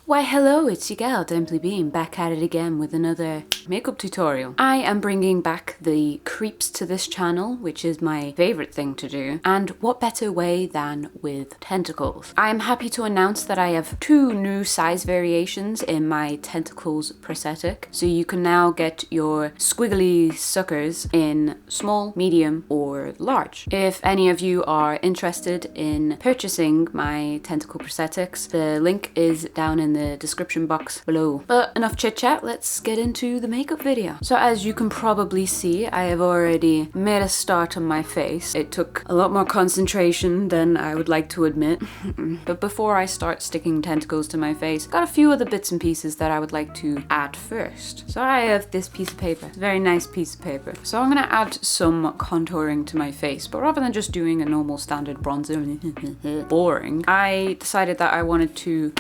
Why hello, it's your gal ZomBean back at it again with another makeup tutorial. I am bringing back the creeps to this channel, which is my favourite thing to do, and what better way than with tentacles. I am happy to announce that I have 2 new size variations in my Tentacles prosthetic, so you can now get your squiggly suckers in small, medium or large. If any of you are interested in purchasing my Tentacle prosthetics, the link is down in the description box below. But enough chit chat, let's get into the makeup video. So as you can probably see, I have already made a start on my face. It took a lot more concentration than I would like to admit. But before I start sticking tentacles to my face, got a few other bits and pieces that I would like to add first. So I have this piece of paper. It's a very nice piece of paper. So I'm gonna add some contouring to my face, but rather than just doing a normal standard bronzer, boring, I decided that I wanted to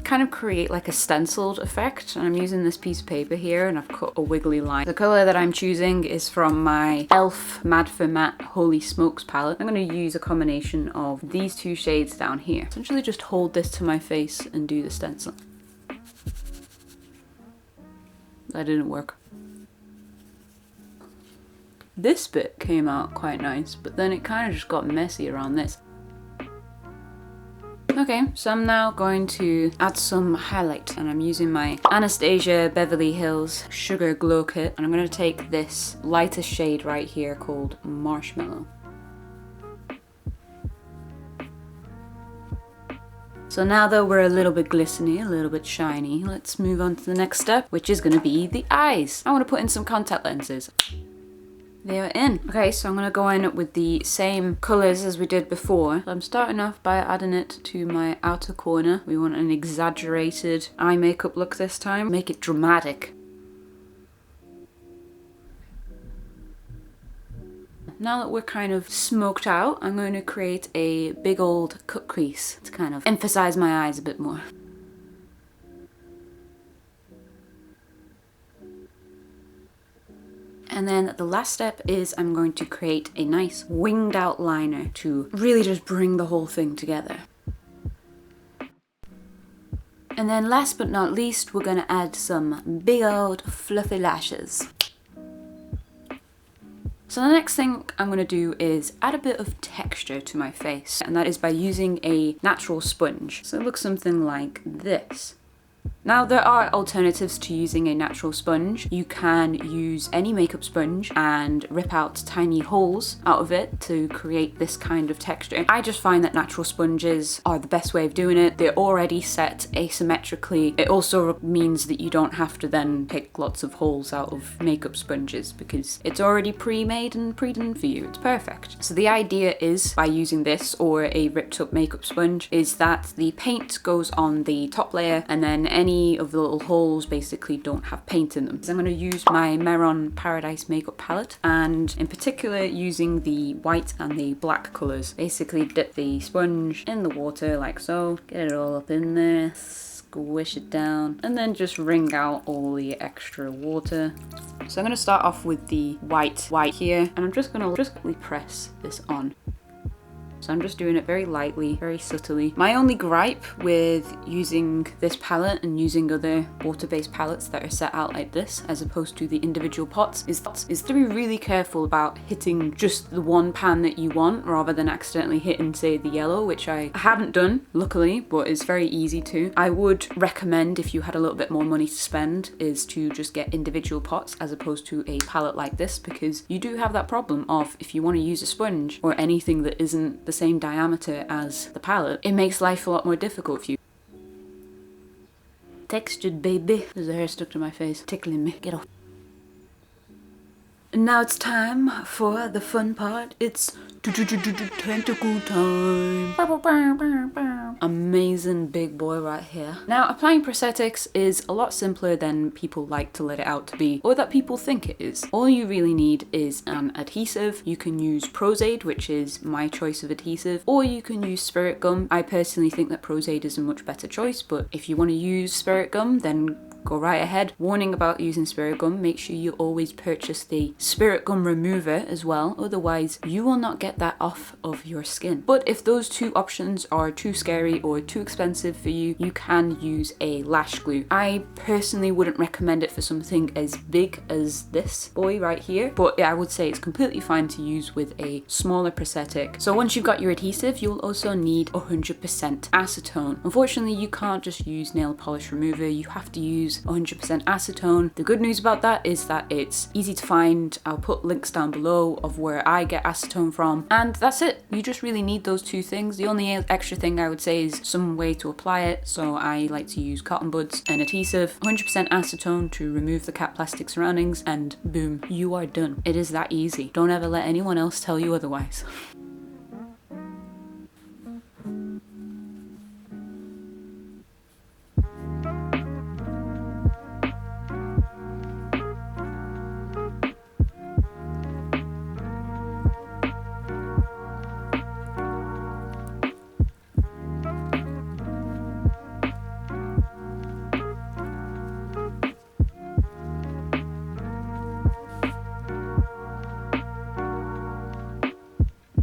kind of create like a stenciled effect, and I'm using this piece of paper here and I've cut a wiggly line. The colour that I'm choosing is from my e.l.f. Mad for Matte Holy Smokes palette. I'm going to use a combination of these 2 shades down here. Essentially just hold this to my face and do the stencil. That didn't work. This bit came out quite nice, but then it kind of just got messy around this. Okay, so I'm now going to add some highlight, and I'm using my Anastasia Beverly Hills Sugar Glow Kit, and I'm going to take this lighter shade right here called Marshmallow. So now that we're a little bit glistening, a little bit shiny, let's move on to the next step, which is going to be the eyes. I want to put in some contact lenses. They're in. Okay, so I'm going to go in with the same colours as we did before. So I'm starting off by adding it to my outer corner. We want an exaggerated eye makeup look this time. Make it dramatic. Now that we're kind of smoked out, I'm going to create a big old cut crease to kind of emphasise my eyes a bit more. And then the last step is I'm going to create a nice winged out liner to really just bring the whole thing together. And then last but not least, we're going to add some big old fluffy lashes. So the next thing I'm going to do is add a bit of texture to my face, and that is by using a natural sponge. So it looks something like this. Now there are alternatives to using a natural sponge. You can use any makeup sponge and rip out tiny holes out of it to create this kind of texture. I just find that natural sponges are the best way of doing it. They're already set asymmetrically. It also means that you don't have to then pick lots of holes out of makeup sponges because it's already pre-made and pre-done for you. It's perfect. So the idea is, by using this or a ripped up makeup sponge, is that the paint goes on the top layer and then any of the little holes basically don't have paint in them. So I'm going to use my Meron Paradise makeup palette, and in particular using the white and the black colours. Basically dip the sponge in the water like so, get it all up in there, squish it down, and then just wring out all the extra water. So I'm going to start off with the white here, and I'm just going to press this on. So I'm just doing it very lightly, very subtly. My only gripe with using this palette and using other water-based palettes that are set out like this, as opposed to the individual pots, is to be really careful about hitting just the one pan that you want, rather than accidentally hitting, say, the yellow, which I haven't done, luckily, but it's very easy to. I would recommend, if you had a little bit more money to spend, is to just get individual pots as opposed to a palette like this, because you do have that problem of, if you want to use a sponge or anything that isn't the same diameter as the palette, it makes life a lot more difficult for you. Textured, baby. There's a hair stuck to my face, tickling me. Get off. And now it's time for the fun part. It's tentacle time. Amazing big boy right here. Now, applying prosthetics is a lot simpler than people like to let it out to be, or that people think it is. All you really need is an adhesive. You can use Prosthetic, which is my choice of adhesive, or you can use spirit gum. I personally think that Prosthetic is a much better choice, but if you want to use spirit gum, then go right ahead. Warning about using spirit gum, make sure you always purchase the spirit gum remover as well, otherwise you will not get that off of your skin. But if those two options are too scary or too expensive for you, you can use a lash glue. I personally wouldn't recommend it for something as big as this boy right here, but yeah, I would say it's completely fine to use with a smaller prosthetic. So once you've got your adhesive, you'll also need 100% acetone. Unfortunately, you can't just use nail polish remover, you have to use 100% acetone. The good news about that is that it's easy to find. I'll put links down below of where I get acetone from, and that's it. You just really need those two things. The only extra thing I would say is some way to apply it. So I like to use cotton buds and adhesive, 100% acetone to remove the cat plastic surroundings, and boom, you are done. It is that easy. Don't ever let anyone else tell you otherwise.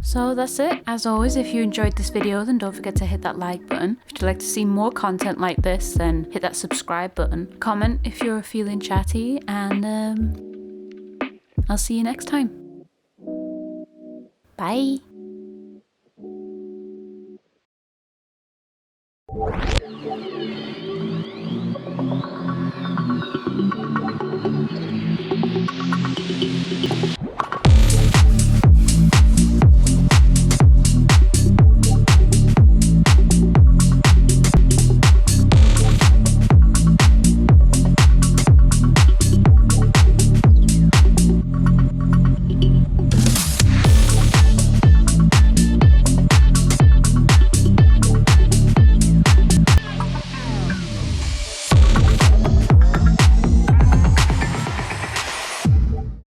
So that's it. As always, if you enjoyed this video, then don't forget to hit that like button. If you'd like to see more content like this, then hit that subscribe button. Comment if you're feeling chatty, and I'll see you next time. Bye.